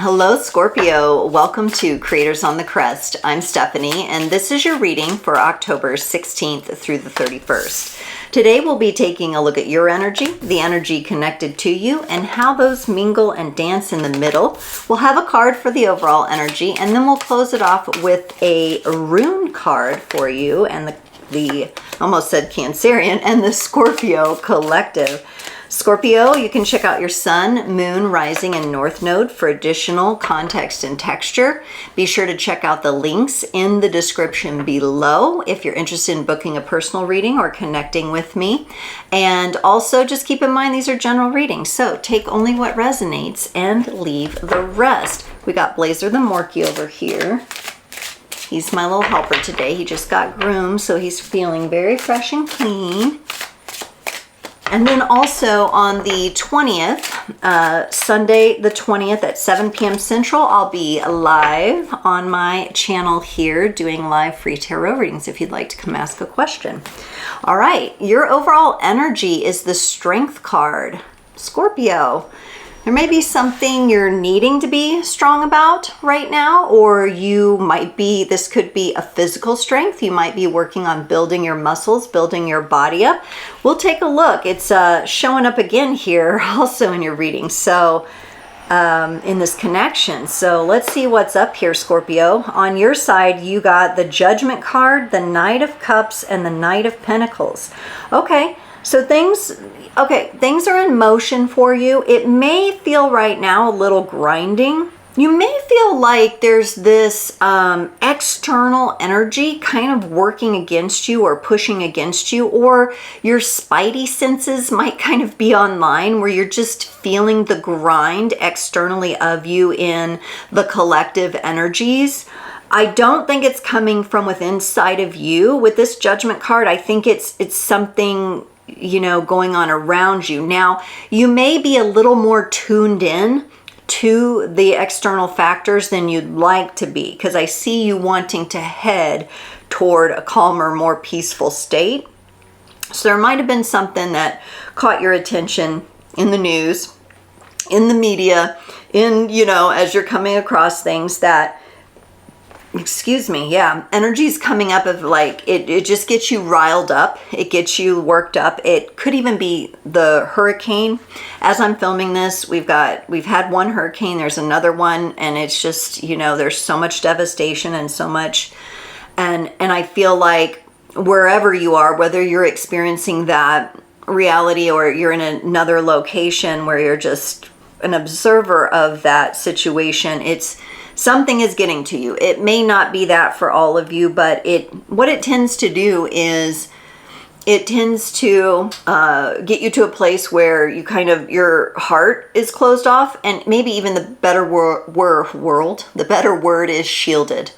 Hello Scorpio, welcome to Creators on the Crest. I'm Stephanie and this is your reading for October 16th through the 31st. Today we'll be taking a look at your energy, the energy connected to you, and how those mingle and dance in the middle. We'll have a card for the overall energy and then we'll close it off with a rune card for you and the almost said Cancerian and the Scorpio collective. Scorpio, you can check out your sun, moon, rising, and north node for additional context and texture. Be sure to check out the links in the description below if you're interested in booking a personal reading or connecting with me. And also just keep in mind these are general readings, so take only what resonates and leave the rest. We got Blazer the Morky over here. He's my little helper today. He just got groomed, so he's feeling very fresh and clean. And then also on the 20th, Sunday the 20th at 7 p.m. Central, I'll be live on my channel here doing live free tarot readings if you'd like to come ask a question. All right, your overall energy is the Strength card. Scorpio, there may be something you're needing to be strong about right now, or you might be, this could be a physical strength. You might be working on building your muscles, building your body up. We'll take a look. It's showing up again here also in your reading. So in this connection. So let's see what's up here, Scorpio. On your side, you got the Judgment card, the Knight of Cups, and the Knight of Pentacles. Okay. So things are in motion for you. It may feel right now a little grinding. You may feel like there's this external energy kind of working against you or pushing against you, or your spidey senses might kind of be online where you're just feeling the grind externally of you in the collective energies. I don't think it's coming from within inside of you. With this Judgment card, I think it's something, you know, going on around you. Now, you may be a little more tuned in to the external factors than you'd like to be, because I see you wanting to head toward a calmer, more peaceful state. So there might have been something that caught your attention in the news, in the media, in, you know, as you're coming across things that, excuse me, yeah, energy's coming up of like, it just gets you riled up. It gets you worked up. It could even be the hurricane. As I'm filming this, we've had one hurricane, there's another one, and it's just, you know, there's so much devastation and so much, and I feel like wherever you are, whether you're experiencing that reality or you're in another location where you're just an observer of that situation, something is getting to you. It may not be that for all of you, but what it tends to do is it tends to get you to a place where you kind of, your heart is closed off, and maybe even the better the better word is shielded,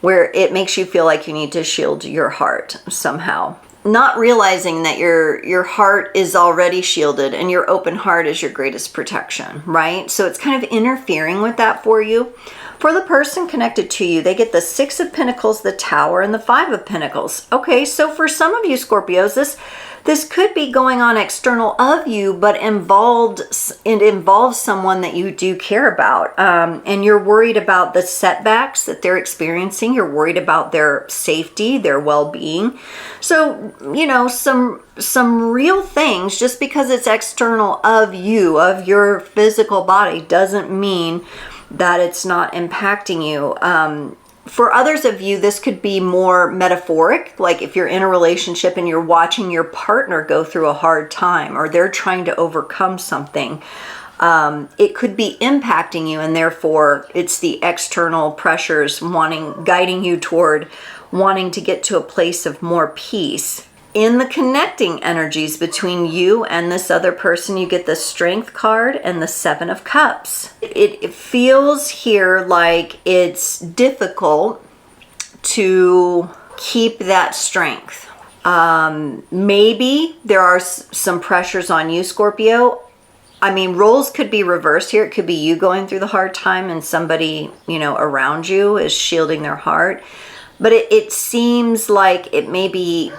where it makes you feel like you need to shield your heart somehow. Not realizing that your heart is already shielded and your open heart is your greatest protection, right? So it's kind of interfering with that for you. For the person connected to you, they get the Six of Pentacles, the Tower, and the Five of Pentacles. Okay, so for some of you Scorpios, this could be going on external of you, but it involves someone that you do care about. And you're worried about the setbacks that they're experiencing. You're worried about their safety, their well-being. So, you know, some real things, just because it's external of you, of your physical body, doesn't mean that it's not impacting you. For others of you, this could be more metaphoric, like if you're in a relationship and you're watching your partner go through a hard time or they're trying to overcome something. It could be impacting you, and therefore it's the external pressures guiding you toward wanting to get to a place of more peace. In the connecting energies between you and this other person, you get the Strength card and the Seven of Cups. It feels here like it's difficult to keep that strength. Maybe there are some pressures on you, Scorpio. I mean, roles could be reversed here. It could be you going through the hard time and somebody, you know, around you is shielding their heart. But it seems like it may be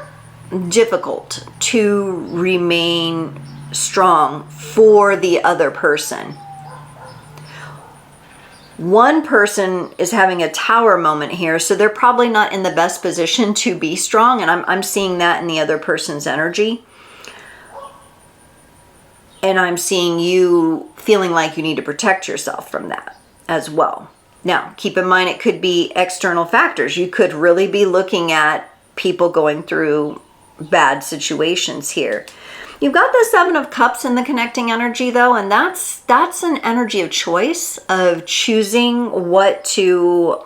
difficult to remain strong for the other person. One person is having a tower moment here, so they're probably not in the best position to be strong, and I'm seeing that in the other person's energy. And I'm seeing you feeling like you need to protect yourself from that as well. Now, keep in mind, it could be external factors. You could really be looking at people going through bad situations here. You've got the Seven of Cups in the connecting energy, though, and that's an energy of choice, of choosing what to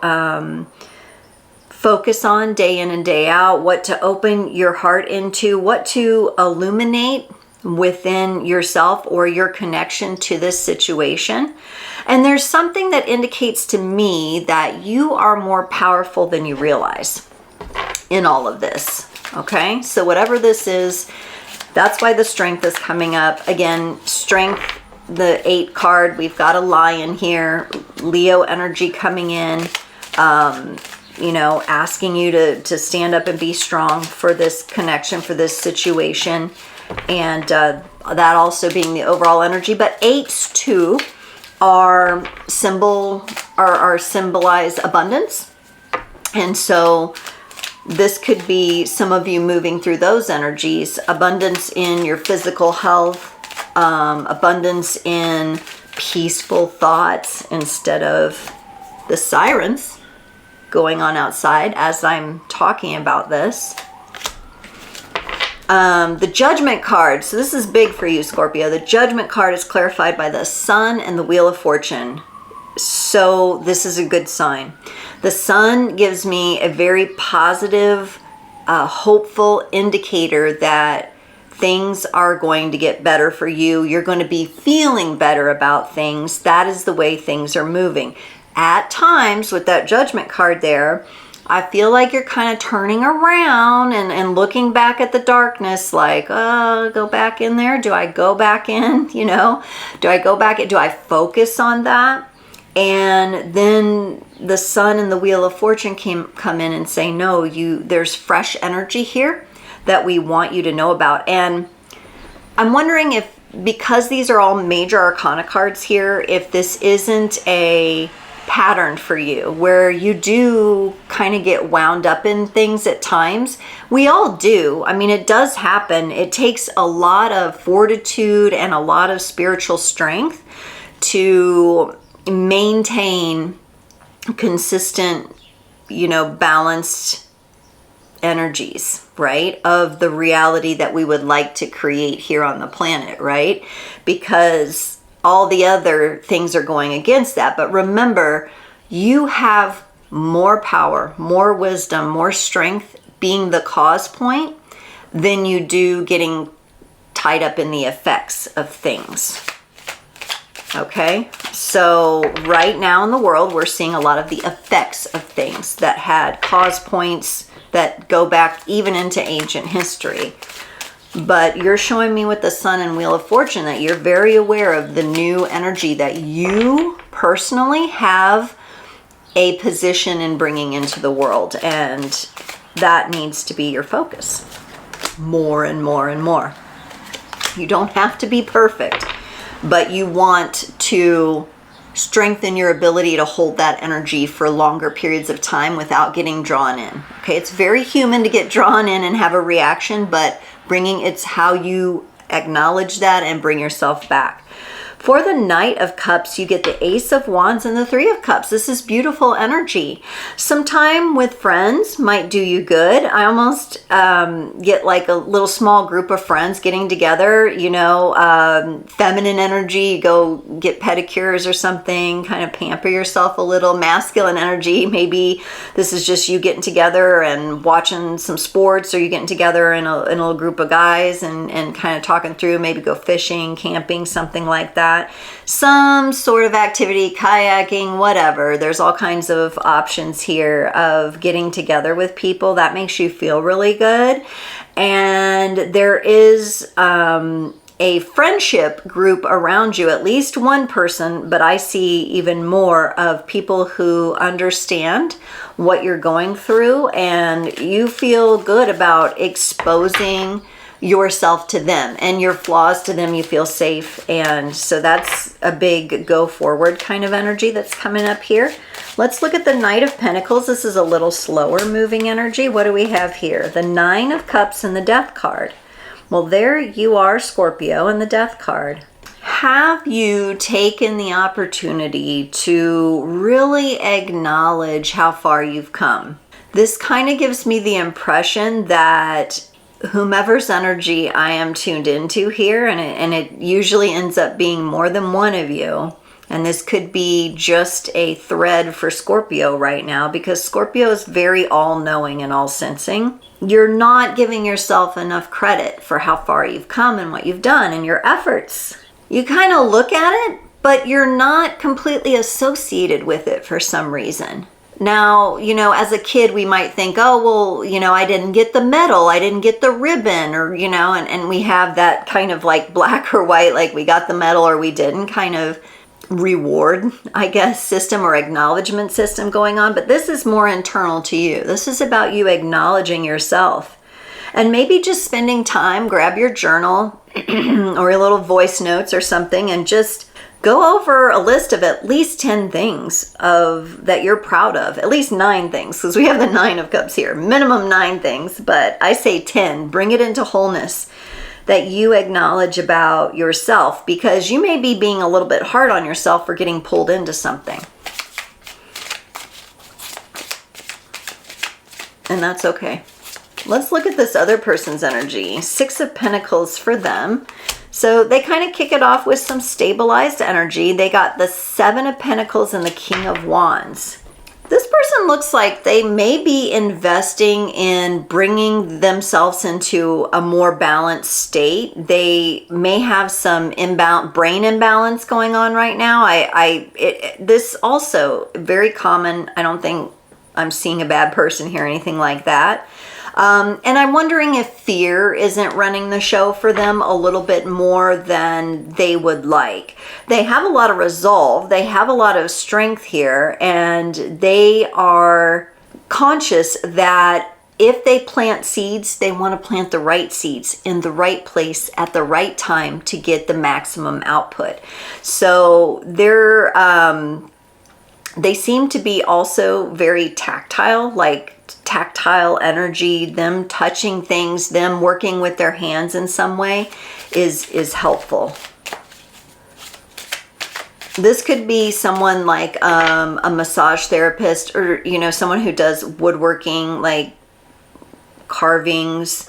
focus on day in and day out, what to open your heart into, what to illuminate within yourself or your connection to this situation. And there's something that indicates to me that you are more powerful than you realize in all of this. Okay, so whatever this is, that's why the Strength is coming up. Again, Strength, the 8 card, we've got a Lion here, Leo energy coming in, you know, asking you to stand up and be strong for this connection, for this situation. And that also being the overall energy. But 8s too are symbolize abundance. And so this could be some of you moving through those energies. Abundance in your physical health, abundance in peaceful thoughts instead of the sirens going on outside as I'm talking about this. The Judgment card. So this is big for you, Scorpio. The Judgment card is clarified by the Sun and the Wheel of Fortune. So this is a good sign. The Sun gives me a very positive, hopeful indicator that things are going to get better for you. You're going to be feeling better about things. That is the way things are moving. At times, with that Judgment card there, I feel like you're kind of turning around and looking back at the darkness like, oh, go back in there. Do I go back in? You know, do I go back? Do I focus on that? And then the Sun and the Wheel of Fortune come in and say, no, there's fresh energy here that we want you to know about. And I'm wondering if, because these are all major arcana cards here, if this isn't a pattern for you where you do kind of get wound up in things at times. We all do. I mean, it does happen. It takes a lot of fortitude and a lot of spiritual strength to maintain consistent, you know, balanced energies, right? Of the reality that we would like to create here on the planet, right? Because all the other things are going against that. But remember, you have more power, more wisdom, more strength being the cause point than you do getting tied up in the effects of things. Okay, so right now in the world, we're seeing a lot of the effects of things that had cause points that go back even into ancient history. But you're showing me with the Sun and Wheel of Fortune that you're very aware of the new energy that you personally have a position in bringing into the world. And that needs to be your focus more and more and more. You don't have to be perfect, but you want to strengthen your ability to hold that energy for longer periods of time without getting drawn in. Okay, it's very human to get drawn in and have a reaction, but it's how you acknowledge that and bring yourself back. For the Knight of Cups, you get the Ace of Wands and the Three of Cups. This is beautiful energy. Some time with friends might do you good. I almost get like a little small group of friends getting together, you know, feminine energy, go get pedicures or something, kind of pamper yourself a little. Masculine energy, maybe this is just you getting together and watching some sports, or you getting together in a little group of guys and kind of talking through, maybe go fishing, camping, something like that. Some sort of activity, kayaking, whatever. There's all kinds of options here of getting together with people. That makes you feel really good. And there is a friendship group around you, at least one person, but I see even more of people who understand what you're going through, and you feel good about exposing yourself to them, and your flaws to them. You feel safe, and so that's a big go forward kind of energy that's coming up here. Let's look at the Knight of Pentacles. This is a little slower moving energy. What do we have here? The Nine of Cups and the Death card. Well, there you are, Scorpio, and the Death card. Have you taken the opportunity to really acknowledge how far you've come? This kind of gives me the impression that whomever's energy I am tuned into here, and it usually ends up being more than one of you, and this could be just a thread for Scorpio right now, because Scorpio is very all-knowing and all-sensing. You're not giving yourself enough credit for how far you've come and what you've done and your efforts. You kind of look at it, but you're not completely associated with it for some reason. Now, you know, as a kid, we might think, oh, well, you know, I didn't get the medal, I didn't get the ribbon, or, you know, and we have that kind of like black or white, like we got the medal or we didn't kind of reward, I guess, system or acknowledgement system going on. But this is more internal to you. This is about you acknowledging yourself. And maybe just spending time, grab your journal or a little voice notes or something, and just go over a list of at least 10 things that you're proud of. At least 9 things, because we have the 9 of Cups here. Minimum 9 things, but I say 10. Bring it into wholeness that you acknowledge about yourself, because you may be being a little bit hard on yourself for getting pulled into something. And that's okay. Let's look at this other person's energy. 6 of Pentacles for them. So they kind of kick it off with some stabilized energy. They got the 7 of Pentacles and the King of Wands. This person looks like they may be investing in bringing themselves into a more balanced state. They may have some brain imbalance going on right now. This also very common. I don't think I'm seeing a bad person here or anything like that. And I'm wondering if fear isn't running the show for them a little bit more than they would like. They have a lot of resolve. They have a lot of strength here, and they are conscious that if they plant seeds, they want to plant the right seeds in the right place at the right time to get the maximum output. So they seem to be also very tactile, like tactile energy, them touching things, them working with their hands in some way is helpful. This could be someone like a massage therapist, or, you know, someone who does woodworking, like carvings,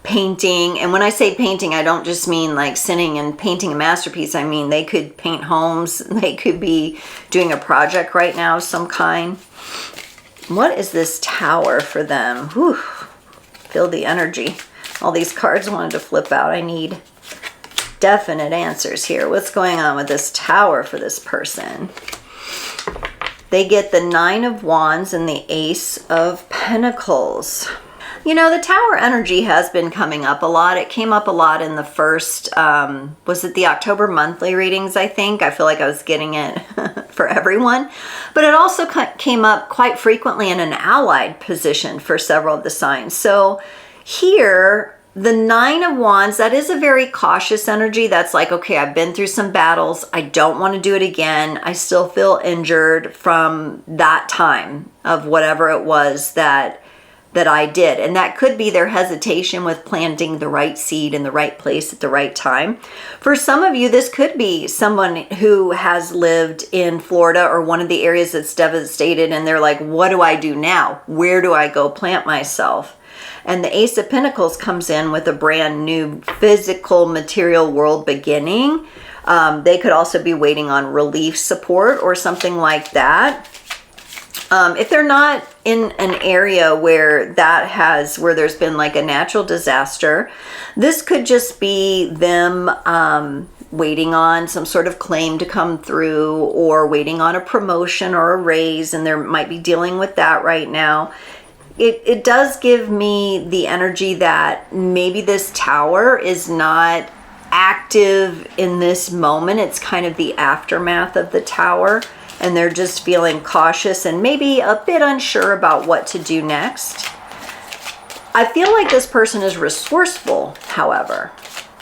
painting. And when I say painting, I don't just mean like sitting and painting a masterpiece. I mean, they could paint homes. They could be doing a project right now of some kind. What is this Tower for them? Whew. Feel the energy. All these cards wanted to flip out. I need definite answers here. What's going on with this Tower for this person? They get the 9 of Wands and the Ace of Pentacles. You know, the Tower energy has been coming up a lot. It came up a lot in the first, was it the October monthly readings, I think? I feel like I was getting it for everyone. But it also came up quite frequently in an allied position for several of the signs. So here, the 9 of Wands, that is a very cautious energy. That's like, okay, I've been through some battles. I don't want to do it again. I still feel injured from that time of whatever it was that I did. And that could be their hesitation with planting the right seed in the right place at the right time. For some of you, this could be someone who has lived in Florida or one of the areas that's devastated, and they're like, what do I do now? Where do I go plant myself? And the Ace of Pentacles comes in with a brand new physical material world beginning. They could also be waiting on relief support or something like that. If they're not in an area where there's been like a natural disaster, this could just be them waiting on some sort of claim to come through, or waiting on a promotion or a raise, and they might be dealing with that right now. It does give me the energy that maybe this Tower is not active in this moment. It's kind of the aftermath of the Tower. And they're just feeling cautious and maybe a bit unsure about what to do next. I feel like this person is resourceful, however.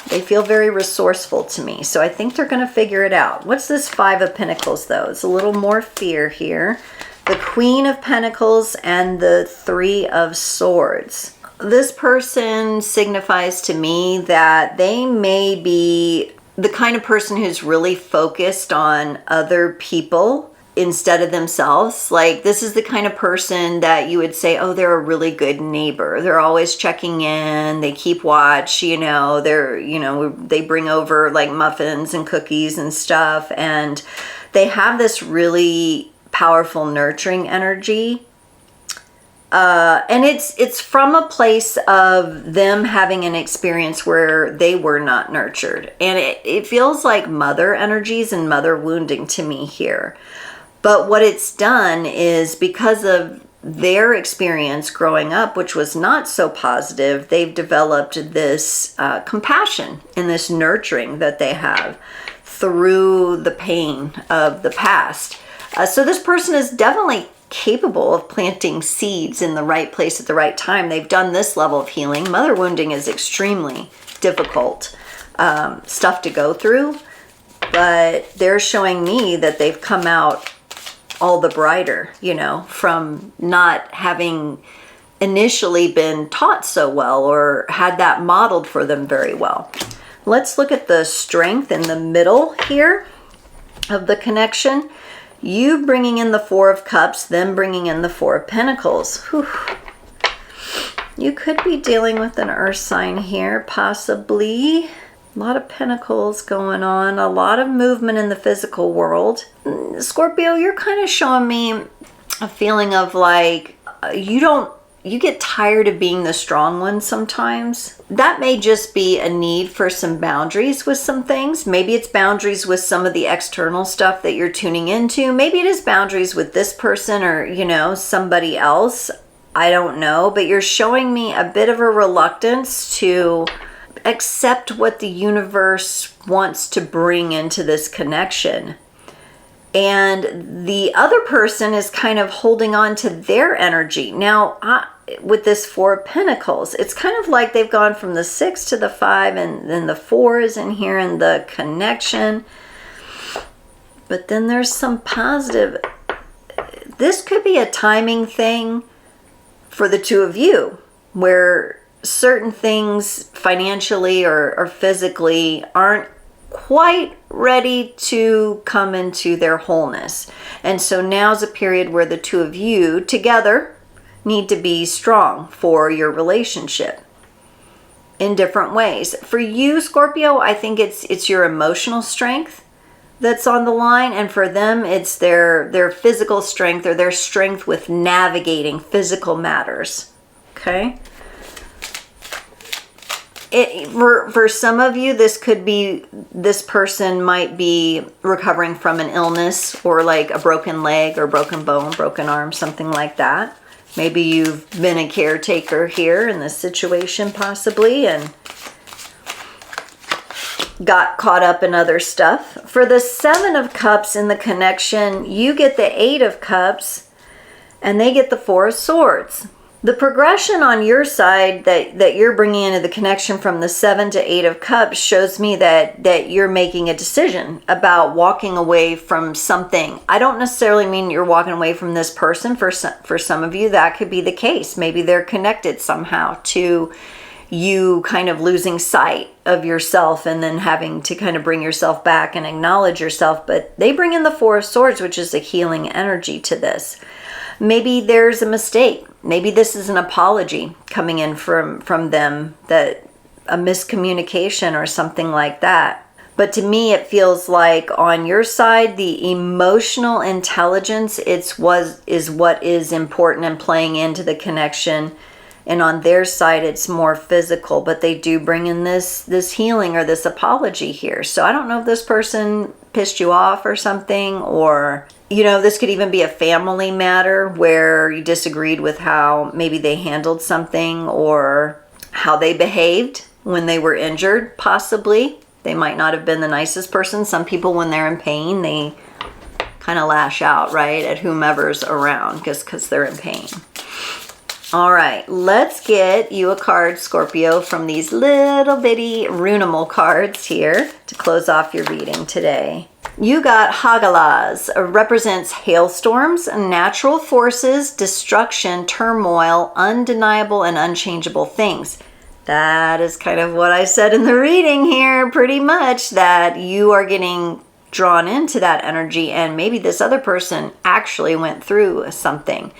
They feel very resourceful to me. So I think they're going to figure it out. What's this Five of Pentacles, though? It's a little more fear here. The Queen of Pentacles and the Three of Swords. This person signifies to me that they may be the kind of person who's really focused on other people instead of themselves. Like, this is the kind of person that you would say, oh, they're a really good neighbor. They're always checking in. They keep watch, you know, they bring over like muffins and cookies and stuff. And they have this really powerful nurturing energy. And it's from a place of them having an experience where they were not nurtured. And it feels like mother energies and mother wounding to me here. But what it's done is, because of their experience growing up, which was not so positive, they've developed this compassion and this nurturing that they have through the pain of the past. So this person is definitely capable of planting seeds in the right place at the right time. They've done this level of healing. Mother wounding is extremely difficult stuff to go through, but they're showing me that they've come out all the brighter, you know, from not having initially been taught so well or had that modeled for them very well. Let's look at the strength in the middle here of the connection. You bringing in the Four of Cups, them bringing in the Four of Pentacles. Whew. You could be dealing with an earth sign here, possibly. A lot of pentacles going on, a lot of movement in the physical world. Scorpio, you're kind of showing me a feeling of like, you get tired of being the strong one sometimes. That may just be a need for some boundaries with some things. Maybe it's boundaries with some of the external stuff that you're tuning into. Maybe it is boundaries with this person or, you know, somebody else. I don't know, but you're showing me a bit of a reluctance to accept what the universe wants to bring into this connection. And the other person is kind of holding on to their energy. Now, with this Four of Pentacles, it's kind of like they've gone from the 6 to the 5, and then the 4 is in here in the connection. But then there's some positive. This could be a timing thing for the two of you, where certain things financially or physically aren't quite ready to come into their wholeness. And so now's a period where the two of you together need to be strong for your relationship in different ways. For you, Scorpio, I think it's your emotional strength that's on the line, and for them it's their physical strength or their strength with navigating physical matters. Okay? For some of you, this person might be recovering from an illness or like a broken leg or broken bone, broken arm, something like that. Maybe you've been a caretaker here in this situation possibly and got caught up in other stuff. For the Seven of Cups in the connection, you get the Eight of Cups and they get the Four of Swords. The progression on your side that you're bringing into the connection from the 7 to 8 of Cups shows me that you're making a decision about walking away from something. I don't necessarily mean you're walking away from this person. For some of you, that could be the case. Maybe they're connected somehow to you kind of losing sight of yourself and then having to kind of bring yourself back and acknowledge yourself. But they bring in the Four of Swords, which is a healing energy to this. Maybe there's a mistake. Maybe this is an apology coming in from them, that a miscommunication or something like that. But to me, it feels like on your side, the emotional intelligence is what is important and playing into the connection. And on their side, it's more physical, but they do bring in this healing or this apology here. So I don't know if this person pissed you off or something, or, you know, this could even be a family matter where you disagreed with how maybe they handled something or how they behaved when they were injured, possibly. They might not have been the nicest person. Some people, when they're in pain, they kind of lash out, right, at whomever's around because they're in pain. All right, let's get you a card, Scorpio, from these little bitty Runamal cards here to close off your reading today. You got Hagalaz, represents hailstorms, natural forces, destruction, turmoil, undeniable and unchangeable things. That is kind of what I said in the reading here, pretty much, that you are getting drawn into that energy, and maybe this other person actually went through something.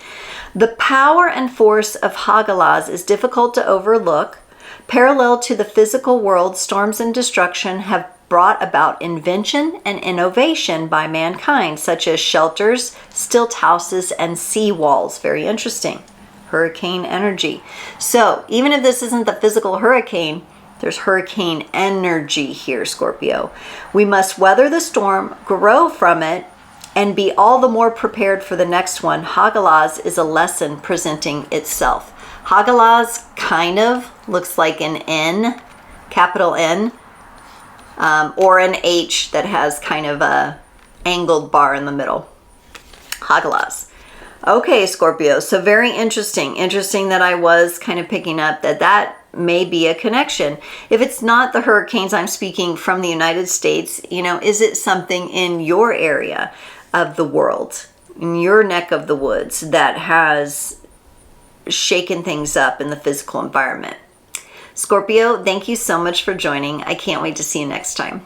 The power and force of Hagalaz is difficult to overlook. Parallel to the physical world, storms and destruction have brought about invention and innovation by mankind, such as shelters, stilt houses, and sea walls. Very interesting. Hurricane energy. So even if this isn't the physical hurricane, there's hurricane energy here, Scorpio. We must weather the storm, grow from it, and be all the more prepared for the next one. Hagalaz is a lesson presenting itself. Hagalaz kind of looks like an N, capital N, or an H that has kind of a angled bar in the middle. Hagalaz. Okay, Scorpio, so very interesting. Interesting that I was kind of picking up that may be a connection. If it's not the hurricanes, I'm speaking from the United States, is it something in your area of the world, in your neck of the woods, that has shaken things up in the physical environment? Scorpio, thank you so much for joining. I can't wait to see you next time.